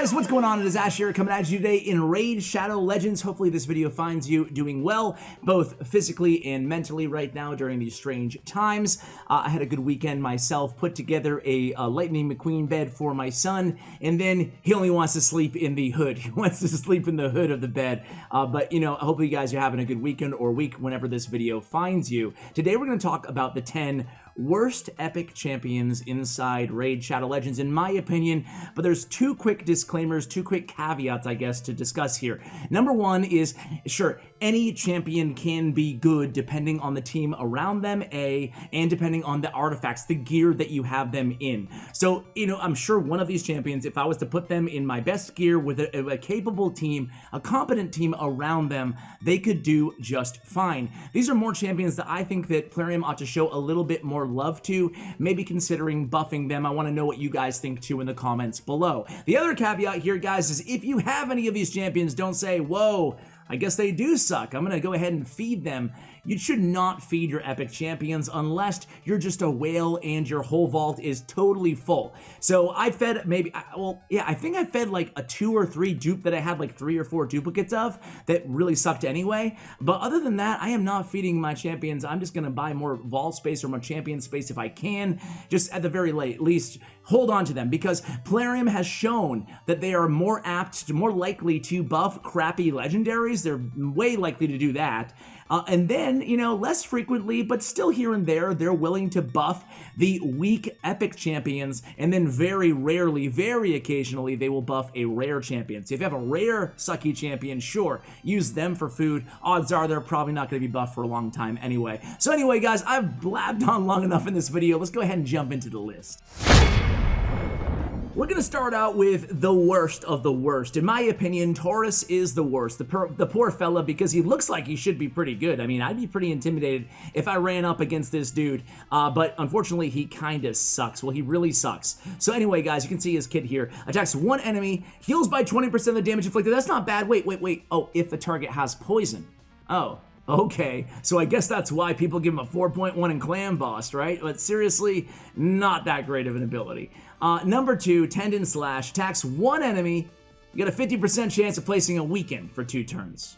guys, what's going on? It is Ash here coming at you today in Raid Shadow Legends. Hopefully this video finds you doing well, both physically and mentally right now during these strange times. I had a good weekend myself, put together a Lightning McQueen bed for my son, and then he only wants to sleep in the hood. He wants to sleep in the hood of the bed. But, you know, hopefully you guys are having a good weekend or week whenever this video finds you. Today we're going to talk about the 10 worst epic champions inside Raid Shadow Legends, in my opinion, but there's two quick disclaimers, two quick caveats, I guess, to discuss here. Number one is, sure, any champion can be good depending on the team around them, and depending on the artifacts, the gear that you have them in. So, you know, I'm sure one of these champions, if I was to put them in my best gear with a capable team, a competent team around them, they could do just fine. These are more champions that I think that Plarium ought to show a little bit more love to, maybe considering buffing them. I want to know what you guys think too in the comments below. The other caveat here, guys, is if you have any of these champions, don't say, whoa, I guess they do suck, I'm gonna go ahead and feed them. You should not feed your epic champions unless you're just a whale and your whole vault is totally full. So I fed maybe, well, yeah, I think I fed like a 2 or 3 dupe that I had like 3 or 4 duplicates of that really sucked anyway. But other than that, I am not feeding my champions. I'm just gonna buy more vault space or more champion space if I can. Just at the very least, hold on to them, because Plarium has shown that they are more apt, more likely to buff crappy legendaries. They're way likely to do that. And then, you know, less frequently, but still here and there, they're willing to buff the weak epic champions, and then very rarely, very occasionally, they will buff a rare champion. So if you have a rare sucky champion, sure, use them for food. Odds are they're probably not going to be buffed for a long time anyway. So anyway, guys, I've blabbed on long enough in this video. Let's go ahead and jump into the list. We're going to start out with the worst of the worst. In my opinion, Taurus is the worst. The poor fella, because he looks like he should be pretty good. I mean, I'd be pretty intimidated if I ran up against this dude, but unfortunately, he kind of sucks. Well, he really sucks. So anyway, guys, you can see his kit here. Attacks one enemy, heals by 20% of the damage inflicted. That's not bad. Wait. Oh, if the target has poison. Oh. Okay, so I guess that's why people give him a 4.1 in Clan Boss, right? But seriously, not that great of an ability. Number 2, Tendon Slash, attacks one enemy. You got a 50% chance of placing a weaken for 2 turns.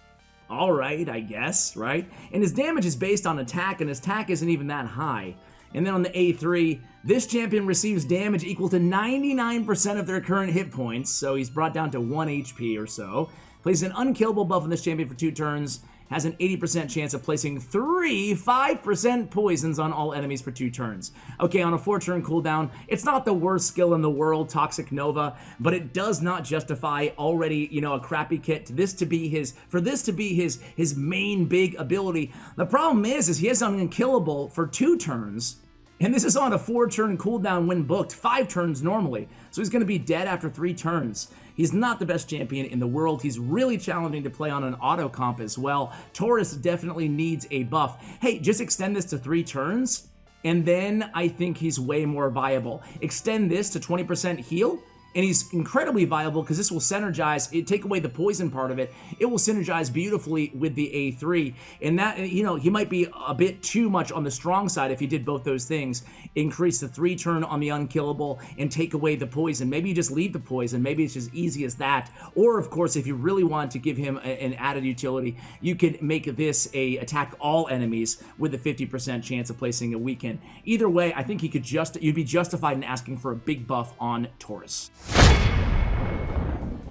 All right, I guess, right? And his damage is based on attack, and his attack isn't even that high. And then on the A3, this champion receives damage equal to 99% of their current hit points, so he's brought down to 1 HP or so. Places an unkillable buff on this champion for 2 turns. Has an 80% chance of placing 5% poisons on all enemies for 2 turns. Okay, on a 4-turn cooldown, it's not the worst skill in the world, Toxic Nova, but it does not justify already, you know, a crappy kit to this to be his, for this to be his main big ability. The problem is he has an unkillable for 2 turns, and this is on a 4-turn cooldown when booked, 5 turns normally. So he's going to be dead after 3 turns. He's not the best champion in the world. He's really challenging to play on an auto comp as well. Taurus definitely needs a buff. Hey, just extend this to 3 turns, and then I think he's way more viable. Extend this to 20% heal, and he's incredibly viable because this will synergize, take away the poison part of it. It will synergize beautifully with the A3. And that, you know, he might be a bit too much on the strong side if he did both those things. Increase the 3-turn on the unkillable and take away the poison. Maybe you just leave the poison. Maybe it's as easy as that. Or, of course, if you really want to give him an added utility, you could make this a attack all enemies with a 50% chance of placing a weaken. Either way, I think you'd be justified in asking for a big buff on Taurus.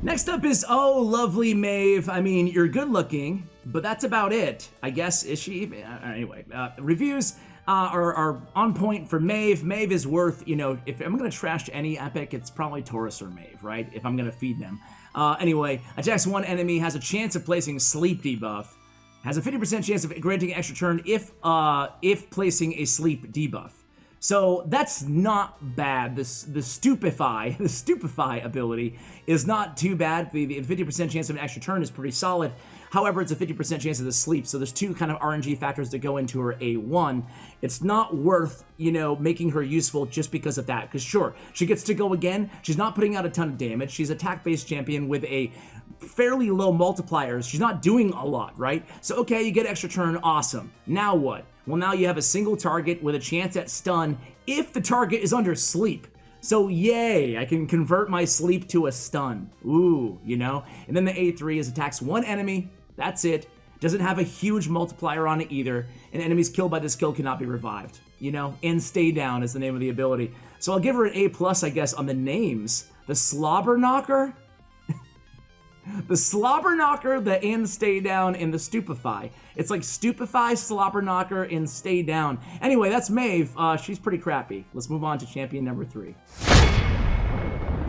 Next up is, oh, lovely Maeve. I mean, you're good looking, but that's about it. I guess, is she? Anyway, reviews are on point for Maeve. Maeve is worth, you know, if I'm going to trash any epic, it's probably Taurus or Maeve, right? If I'm going to feed them. Anyway, attacks one enemy, has a chance of placing sleep debuff, has a 50% chance of granting an extra turn if placing a sleep debuff. So that's not bad. The stupefy ability is not too bad. The 50% chance of an extra turn is pretty solid. However, it's a 50% chance of the sleep, so there's 2 kind of RNG factors that go into her A1. It's not worth, you know, making her useful just because of that, because sure, she gets to go again. She's not putting out a ton of damage. She's attack-based champion with a fairly low multipliers. She's not doing a lot, right? So okay, you get extra turn, awesome. Now what? Well, now you have a single target with a chance at stun if the target is under sleep. So yay, I can convert my sleep to a stun. Ooh, you know? And then the A3 is attacks one enemy, that's it. Doesn't have a huge multiplier on it either, and enemies killed by this skill cannot be revived, you know? And stay down is the name of the ability. So I'll give her an A+, I guess, on the names. The Slobber Knocker? The Slobber Knocker, the and stay down, and the Stupefy. It's like Stupefy, Slobber Knocker, and stay down. Anyway, that's Maeve. She's pretty crappy. Let's move on to champion number 3.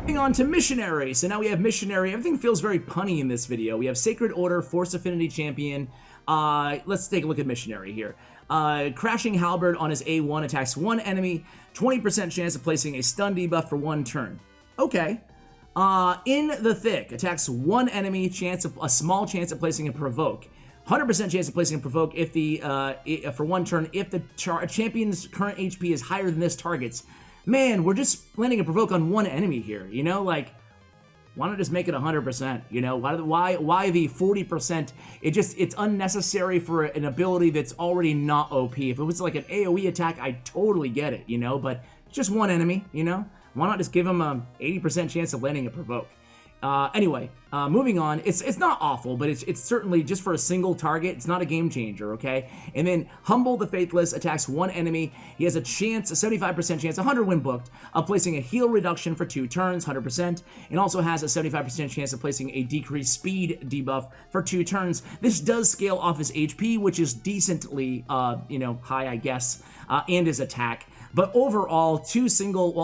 Moving on to Missionary. So now we have Missionary. Everything feels very punny in this video. We have Sacred Order, Force Affinity Champion. Let's take a look at Missionary here. Crashing Halberd on his A1 attacks one enemy, 20% chance of placing a stun debuff for 1 turn. Okay. In the Thick, attacks one enemy, a small chance of placing a provoke. 100% chance of placing a provoke if for 1 turn if the champion's current HP is higher than this target's. Man, we're just landing a provoke on one enemy here, you know? Like, why not just make it 100%, you know? Why the 40%? It's unnecessary for an ability that's already not OP. If it was like an AoE attack, I'd totally get it, you know? But it's just one enemy, you know? Why not just give him a 80% chance of landing a provoke? Anyway, moving on. It's not awful, but it's certainly just for a single target. It's not a game changer, okay? And then Humble the Faithless attacks one enemy. He has a 75% chance, 100 when booked, of placing a heal reduction for 2 turns, 100%, and also has a 75% chance of placing a decreased speed debuff for 2 turns. This does scale off his HP, which is decently, high, I guess, and his attack. But overall,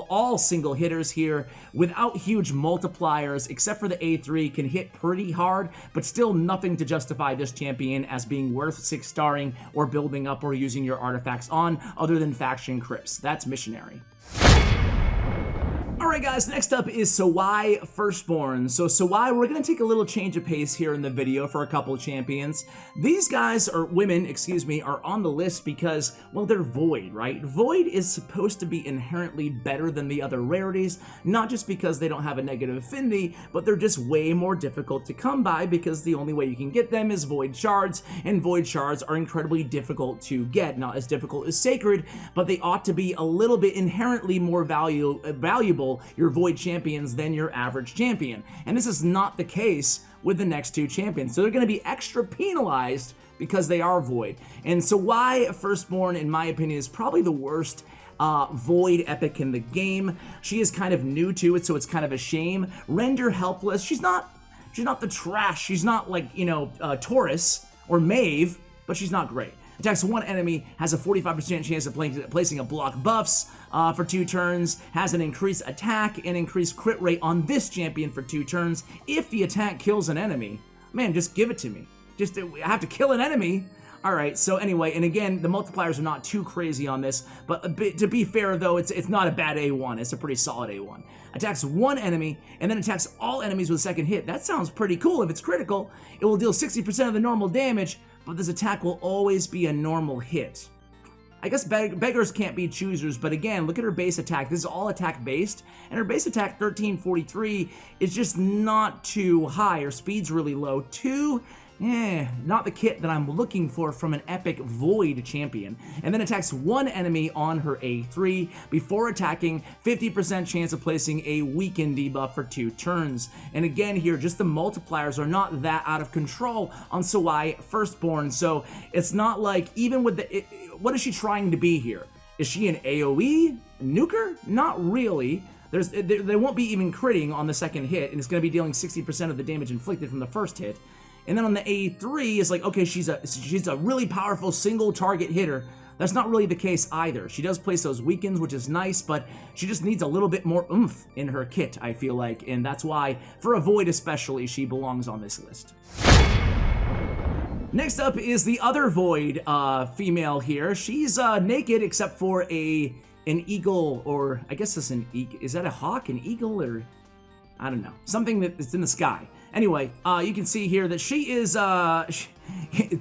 all single hitters here without huge multipliers, except for the A3, can hit pretty hard, but still nothing to justify this champion as being worth 6-starring or building up or using your artifacts on, other than faction crypts. That's Missionary. Alright guys, next up is Sawai Firstborn. So Sawai, we're going to take a little change of pace here in the video for a couple of champions. These guys, or women, excuse me, are on the list because, well, they're Void, right? Void is supposed to be inherently better than the other rarities, not just because they don't have a negative affinity, but they're just way more difficult to come by because the only way you can get them is Void Shards, and Void Shards are incredibly difficult to get. Not as difficult as Sacred, but they ought to be a little bit inherently more valuable, your Void champions, than your average champion. And this is not the case with the next 2 champions. So they're going to be extra penalized because they are Void. And so why Firstborn, in my opinion, is probably the worst Void epic in the game. She is kind of new to it, so it's kind of a shame. Render Helpless. She's not the trash. She's not like, Taurus or Maeve, but she's not great. Attacks one enemy, has a 45% chance of placing a block buffs for 2 turns, has an increased attack and increased crit rate on this champion for 2 turns. If the attack kills an enemy, man, just give it to me. Just I have to kill an enemy. Alright, so anyway, and again, the multipliers are not too crazy on this, but to be fair though, it's not a bad A1, it's a pretty solid A1. Attacks one enemy, and then attacks all enemies with a second hit. That sounds pretty cool. If it's critical, it will deal 60% of the normal damage, but this attack will always be a normal hit. I guess beggars can't be choosers, but again, look at her base attack. This is all attack based, and her base attack 1343 is just not too high. Her speed's really low. 2, not the kit that I'm looking for from an epic Void champion. And then attacks one enemy on her A3 before attacking, 50% chance of placing a weaken debuff for 2 turns. And again here, just the multipliers are not that out of control on Sawai Firstborn. So it's not like, even with what is she trying to be here? Is she an AoE nuker? Not really. They won't be even critting on the second hit, and it's going to be dealing 60% of the damage inflicted from the first hit. And then on the A3, it's like, okay, she's a really powerful single target hitter. That's not really the case either. She does place those weakens, which is nice, but she just needs a little bit more oomph in her kit, I feel like, and that's why, for a Void especially, she belongs on this list. Next up is the other Void female here. She's naked except for an eagle, or I guess it's an eagle. Is that a hawk, an eagle, or I don't know, something that's in the sky. Anyway, you can see here that she is,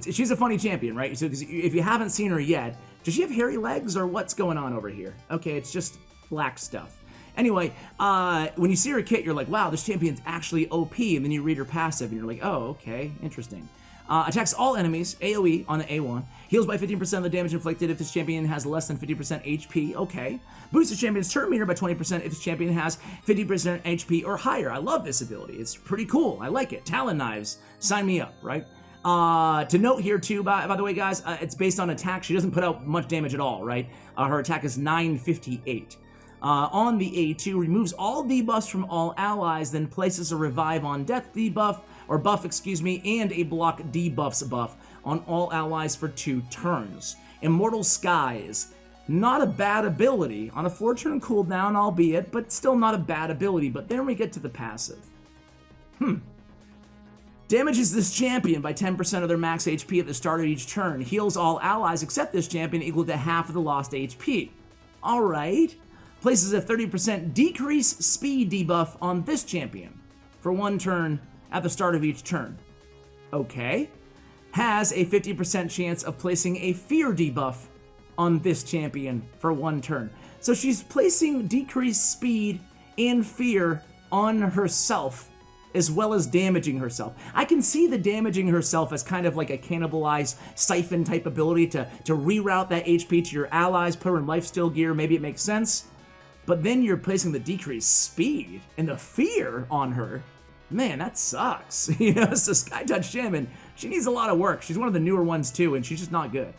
she's a funny champion, right? So if you haven't seen her yet, does she have hairy legs or what's going on over here? Okay, it's just black stuff. Anyway, when you see her kit, you're like, wow, this champion's actually OP, and then you read her passive, and you're like, oh, okay, interesting. Attacks all enemies, AoE on the A1. Heals by 15% of the damage inflicted if this champion has less than 50% HP. Okay. Boosts the champion's turn meter by 20% if this champion has 50% HP or higher. I love this ability. It's pretty cool. I like it. Talon Knives. Sign me up, right? To note here too, by the way, guys, it's based on attack. She doesn't put out much damage at all, right? Her attack is 958. On the A2, removes all debuffs from all allies, then places a revive on death debuff, or buff, excuse me, and a block debuffs buff on all allies for 2 turns. Immortal Skies. Not a bad ability. On a 4-turn cooldown, albeit, but still not a bad ability. But then we get to the passive. Damages this champion by 10% of their max HP at the start of each turn. Heals all allies except this champion equal to half of the lost HP. Alright. Places a 30% decrease speed debuff on this champion for 1 turn at the start of each turn. Okay. Has a 50% chance of placing a fear debuff on this champion for 1 turn. So she's placing decreased speed and fear on herself as well as damaging herself. I can see the damaging herself as kind of like a cannibalized siphon type ability to reroute that HP to your allies, put her in lifesteal gear, maybe it makes sense. But then you're placing the decreased speed and the fear on her. Man, that sucks. You know, so Sky Touch Shaman, she needs a lot of work. She's one of the newer ones too, and she's just not good.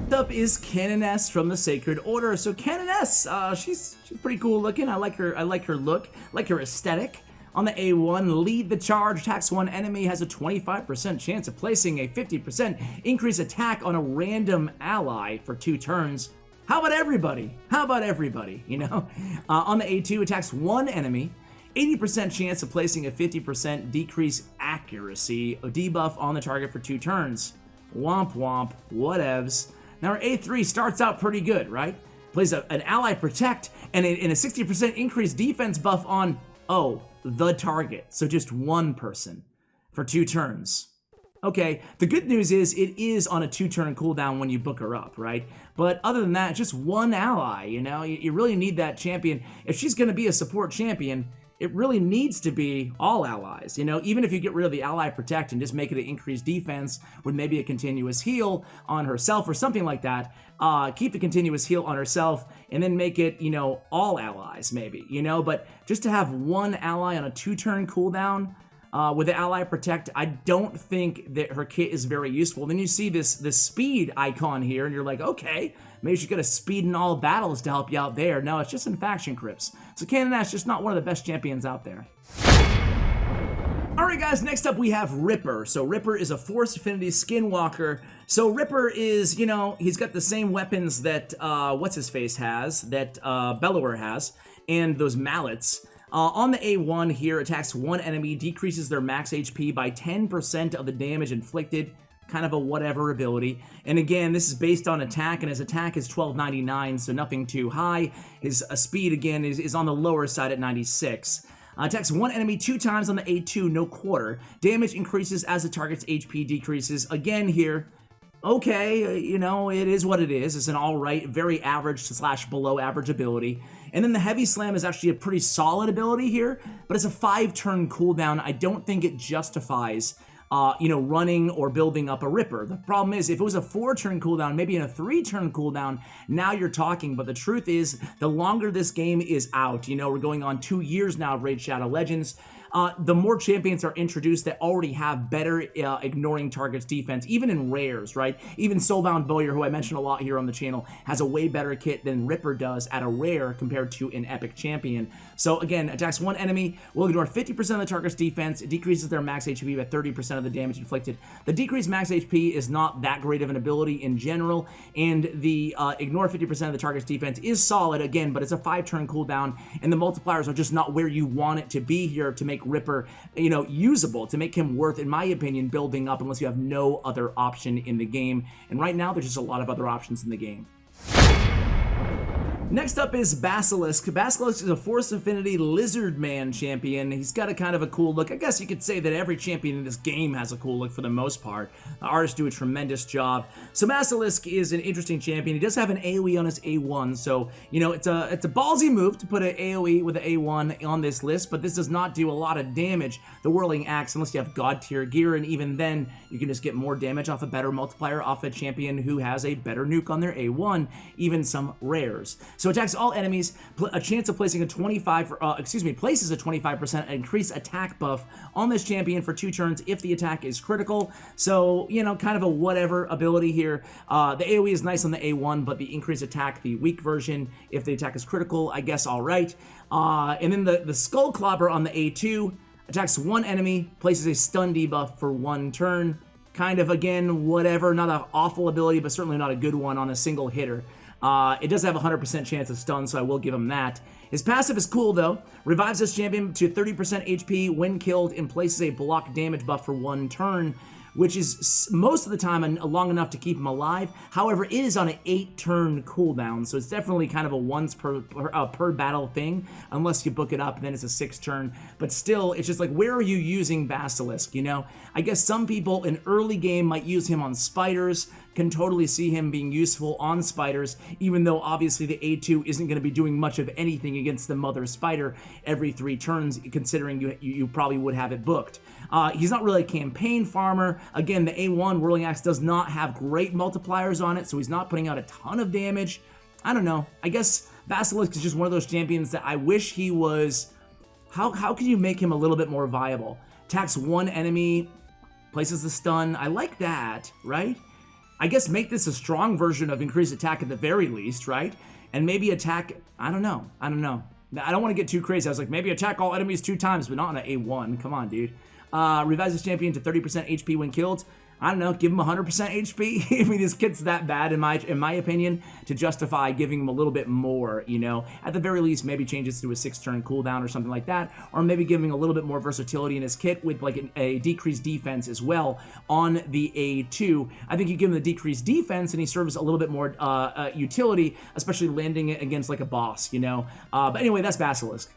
Next up is Canon S from the Sacred Order. So Canon S, she's pretty cool looking. I like her look, like her aesthetic. On the A1, lead the charge, attacks 1 enemy, has a 25% chance of placing a 50% increase attack on a random ally for 2 turns. How about everybody? How about everybody, you know? On the A2, attacks 1 enemy, 80% chance of placing a 50% decrease accuracy debuff on the target for 2 turns. Womp womp, whatevs. Now our A3 starts out pretty good, right? Plays an ally protect and a 60% increased defense buff on, the target. So just 1 person for 2 turns. Okay, the good news is it is on a 2-turn cooldown when you book her up, right? But other than that, just 1 ally, you know? You really need that champion. If she's gonna be a support champion, it really needs to be all allies, you know? Even if you get rid of the ally protect and just make it an increased defense with maybe a continuous heal on herself or something like that, keep the continuous heal on herself and then make it, you know, all allies maybe, you know? But just to have 1 ally on a 2-turn cooldown, with the ally protect, I don't think that her kit is very useful. Then you see this speed icon here, and you're like, okay, maybe she's got a speed in all battles to help you out there. No, it's just in faction crypts. So Canon S just not one of the best champions out there. Alright guys, next up we have Ripper. So Ripper is a Force Affinity Skinwalker. So Ripper is, you know, he's got the same weapons that, what's-his-face has, that Bellower has, and those mallets. On the A1 here, attacks 1 enemy, decreases their max HP by 10% of the damage inflicted. Kind of a whatever ability. And again, this is based on attack, and his attack is 1299, so nothing too high. His speed, again, is on the lower side at 96. Attacks 1 enemy 2 times on the A2, no quarter. Damage increases as the target's HP decreases. Again here, okay, you know, it is what it is. It's an alright, very average / below average ability. And then the Heavy Slam is actually a pretty solid ability here, but it's a 5-turn cooldown. I don't think it justifies, you know, running or building up a Ripper. The problem is, if it was a 4-turn cooldown, maybe in a 3-turn cooldown, now you're talking. But the truth is, the longer this game is out, you know, we're going on 2 years now of Raid Shadow Legends, the more champions are introduced that already have better ignoring targets defense, even in rares, right? Even Soulbound Bowyer, who I mentioned a lot here on the channel, has a way better kit than Ripper does at a rare compared to an epic champion. So again, attacks 1 enemy, will ignore 50% of the target's defense, it decreases their max HP by 30% of the damage inflicted. The decreased max HP is not that great of an ability in general, and the ignore 50% of the target's defense is solid, again, but it's a 5-turn cooldown, and the multipliers are just not where you want it to be here to make Ripper, you know, usable, to make him worth, in my opinion, building up unless you have no other option in the game. And right now, there's just a lot of other options in the game. Next up is Basilisk. Basilisk is a Force Affinity Lizard Man champion. He's got a kind of a cool look. I guess you could say that every champion in this game has a cool look for the most part. The artists do a tremendous job. So Basilisk is an interesting champion. He does have an AoE on his A1, so you know it's a ballsy move to put an AoE with an A1 on this list, but this does not do a lot of damage. The Whirling Axe, unless you have God tier gear, and even then you can just get more damage off a better multiplier off a champion who has a better nuke on their A1, even some rares. So attacks all enemies, a chance of placing a 25% increased attack buff on this champion for 2 turns if the attack is critical. So, you know, kind of a whatever ability here. The AoE is nice on the A1, but the increased attack, the weak version, if the attack is critical, I guess all right. And then the Skull Clobber on the A2 attacks 1 enemy, places a stun debuff for 1 turn. Kind of, again, whatever, not an awful ability, but certainly not a good one on a single hitter. It does have a 100% chance of stun, so I will give him that. His passive is cool, though. Revives this champion to 30% HP when killed and places a block damage buff for 1 turn, which is most of the time long enough to keep him alive. However, it is on an 8-turn cooldown, so it's definitely kind of a once per battle thing, unless you book it up, then it's a 6-turn. But still, it's just like, where are you using Basilisk, you know? I guess some people in early game might use him on spiders, can totally see him being useful on spiders, even though obviously the A2 isn't going to be doing much of anything against the mother spider every 3 turns, considering you probably would have it booked. He's not really a campaign farmer. Again, the A1 Whirling Axe does not have great multipliers on it, so he's not putting out a ton of damage. I don't know. I guess Basilisk is just one of those champions that I wish he was... How can you make him a little bit more viable? Attacks 1 enemy, places the stun. I like that, right? I guess make this a strong version of increased attack at the very least, right? And maybe attack, I don't know. I don't want to get too crazy. I was like, maybe attack all enemies 2 times, but not on an A1. Come on, dude. Revives this champion to 30% HP when killed. I don't know, give him 100% HP. I mean, this kit's that bad in my opinion to justify giving him a little bit more, you know. At the very least, maybe change this to a 6-turn cooldown or something like that, or maybe giving a little bit more versatility in his kit with like a decreased defense as well on the A2. I think you give him the decreased defense and he serves a little bit more utility, especially landing it against like a boss, you know. But anyway, that's Basilisk.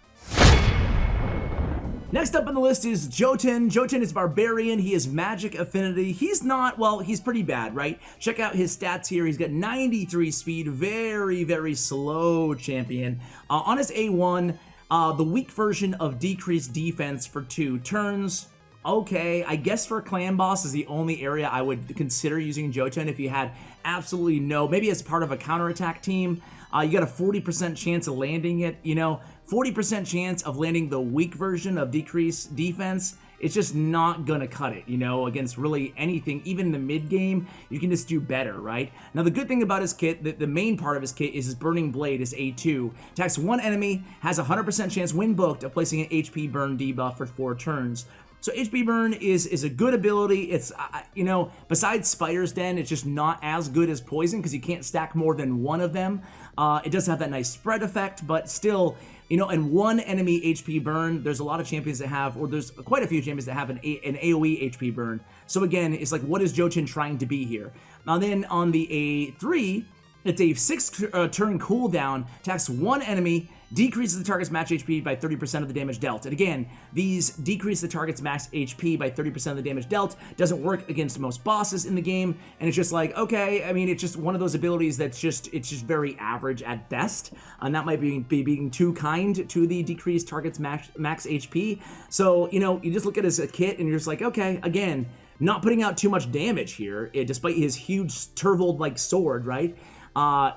Next up on the list is Jotun. Jotun is Barbarian. He is Magic Affinity. He's not, well, he's pretty bad, right? Check out his stats here. He's got 93 speed, very, very slow champion. On his A1, the weak version of decreased defense for 2 turns. Okay, I guess for clan boss is the only area I would consider using Jotun if you had absolutely no, maybe as part of a counterattack team. You got a 40% chance of landing it, you know, 40% chance of landing the weak version of decreased defense. It's just not gonna cut it, you know, against really anything. Even in the mid game, you can just do better, right? Now, the good thing about his kit, the main part of his kit is his Burning Blade, his A2. Attacks 1 enemy, has a 100% chance when booked of placing an HP burn debuff for 4 turns. So HP burn is a good ability. It's, you know, besides Spider's Den, it's just not as good as Poison because you can't stack more than 1 of them. It does have that nice spread effect, but still, you know, and 1 enemy HP burn, there's a lot of champions that have, or there's quite a few champions that have an AoE HP burn. So again, it's like, what is Jotun trying to be here? Now then on the A3, it's a 6-turn cooldown, attacks 1 enemy, decreases the target's max HP by 30% of the damage dealt. And again, these decrease the target's max HP by 30% of the damage dealt. Doesn't work against most bosses in the game, and it's just like, okay, I mean, it's just one of those abilities that's just, it's just very average at best, and that might be being too kind to the decreased target's max HP. So, you know, you just look at it as a kit, and you're just like, okay, again, not putting out too much damage here, despite his huge Turvold-like sword, right?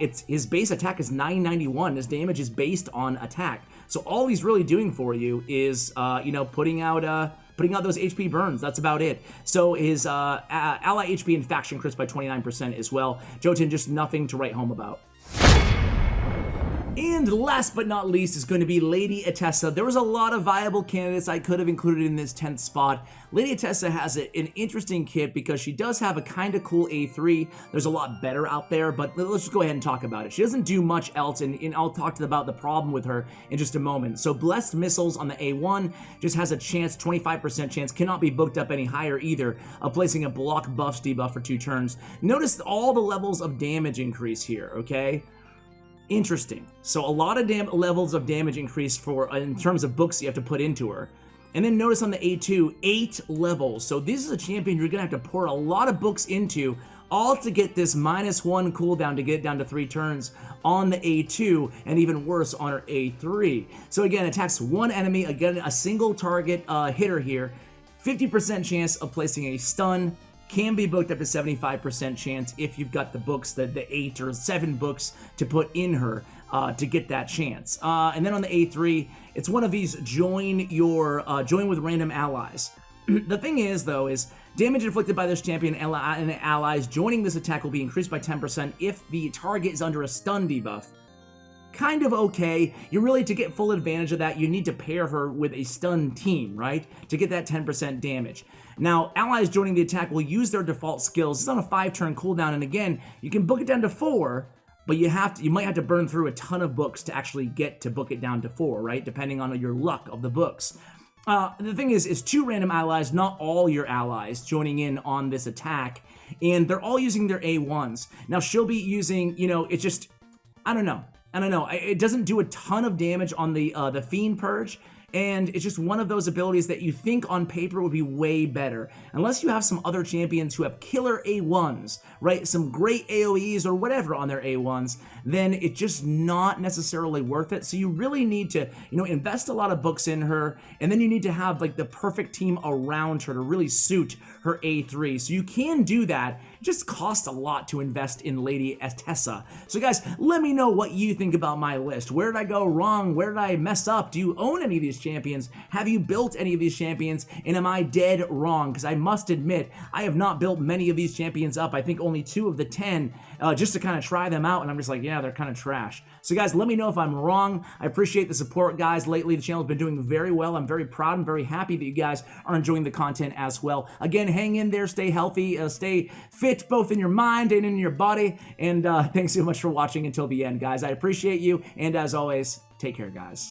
It's his base attack is 991. His damage is based on attack. So all he's really doing for you is, you know, putting out those HP burns. That's about it. So his ally HP and faction crits by 29% as well. Jotun, just nothing to write home about. And last but not least is going to be Lady Attesa. There was a lot of viable candidates I could have included in this 10th spot. Lady Attesa has an interesting kit because she does have a kind of cool A3. There's a lot better out there, but let's just go ahead and talk about it. She doesn't do much else, and I'll talk about the problem with her in just a moment. So Blessed Missiles on the A1 just has a chance, 25% chance, cannot be booked up any higher either, of placing a block buffs debuff for 2 turns. Notice all the levels of damage increase here, okay? Interesting. So a lot of levels of damage increase for in terms of books you have to put into her. And then notice on the A2, 8 levels. So this is a champion you're gonna have to pour a lot of books into, all to get this -1 cooldown to get it down to 3 turns on the A2, and even worse on her A3. So again, attacks one enemy, again a single target hitter here, 50% chance of placing a stun, can be booked up to 75% chance if you've got the books, the 8 or 7 books to put in her to get that chance. And then on the A3, it's one of these join with random allies. The thing is, though, is damage inflicted by this champion and allies joining this attack will be increased by 10% if the target is under a stun debuff. Kind of okay. You really, to get full advantage of that, you need to pair her with a stun team, right? To get that 10% damage. Now, allies joining the attack will use their default skills. It's on a 5-turn cooldown, and again, you can book it down to 4, but you might have to burn through a ton of books to actually get to book it down to 4, right? Depending on your luck of the books. The thing is 2 random allies, not all your allies, joining in on this attack, and they're all using their A1s. Now, she'll be using, it's just, I don't know. It doesn't do a ton of damage on the Fiend Purge, and it's just one of those abilities that you think on paper would be way better. Unless you have some other champions who have killer A1s, right? Some great AoEs or whatever on their A1s, then it's just not necessarily worth it. So you really need to, invest a lot of books in her, and then you need to have like the perfect team around her to really suit her A3. So you can do that. It just costs a lot to invest in Lady Attesa. So guys, let me know what you think about my list. Where did I go wrong? Where did I mess up? Do you own any of these champions? Have you built any of these champions? And am I dead wrong? Because I must admit, I have not built many of these champions up. I think only 2 of the 10 just to kind of try them out. And I'm just like, yeah, they're kind of trash. So guys, let me know if I'm wrong. I appreciate the support, guys. Lately, the channel has been doing very well. I'm very proud and very happy that you guys are enjoying the content as well. Again, hang in there, stay healthy, stay fit both in your mind and in your body. And thanks so much for watching until the end, guys. I appreciate you. And as always, take care, guys.